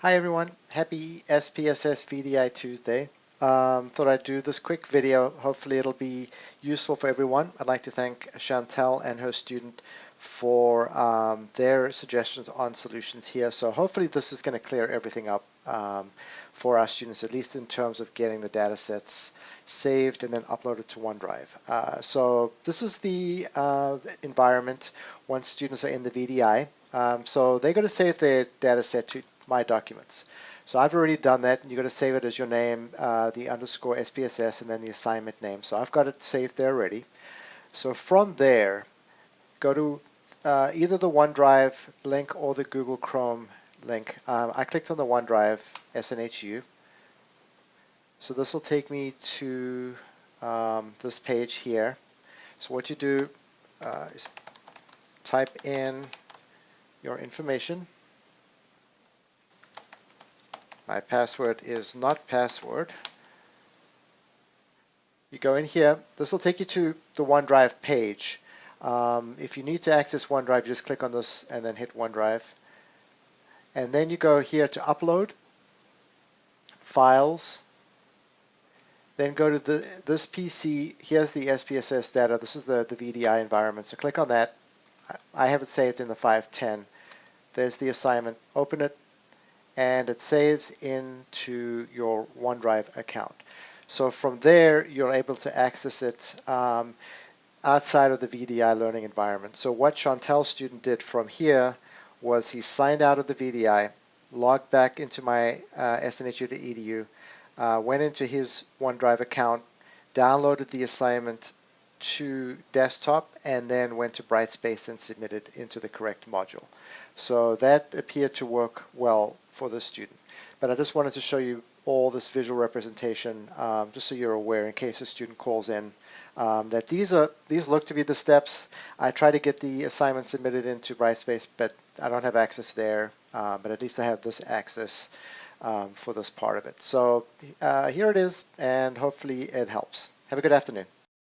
Hi everyone, happy SPSS VDI Tuesday. Thought I'd do this quick video. Hopefully it'll be useful for everyone. I'd like to thank Chantel and her student for their suggestions on solutions here. So hopefully this is going to clear everything up for our students, at least in terms of getting the data sets saved and then uploaded to OneDrive. So this is the environment once students are in the VDI. So they're going to save their data set to My Documents. So I've already done that, and you've got to save it as your name, the underscore SPSS, and then the assignment name. So I've got it saved there already. So from there, go to either the OneDrive link or the Google Chrome link. I clicked on the OneDrive SNHU. So this will take me to this page here. So what you do is type in your information. My password is not password. You go in here. This will take you to the OneDrive page. If you need to access OneDrive, you just click on this and then hit OneDrive. And then you go here to Upload, Files, then go to this PC. Here's the SPSS data. This is the VDI environment. So click on that. I have it saved in the 510. There's the assignment. Open it, and it saves into your OneDrive account. So from there, you're able to access it outside of the VDI learning environment. So what Chantel's student did from here was he signed out of the VDI, logged back into my snhu.edu, went into his OneDrive account, downloaded the assignment to desktop, and then went to Brightspace and submitted into the correct module. So that appeared to work well for the student. But I just wanted to show you all this visual representation, just so you're aware in case a student calls in, that these look to be the steps. I try to get the assignment submitted into Brightspace, but I don't have access there. But at least I have this access for this part of it. So here it is, and hopefully it helps. Have a good afternoon.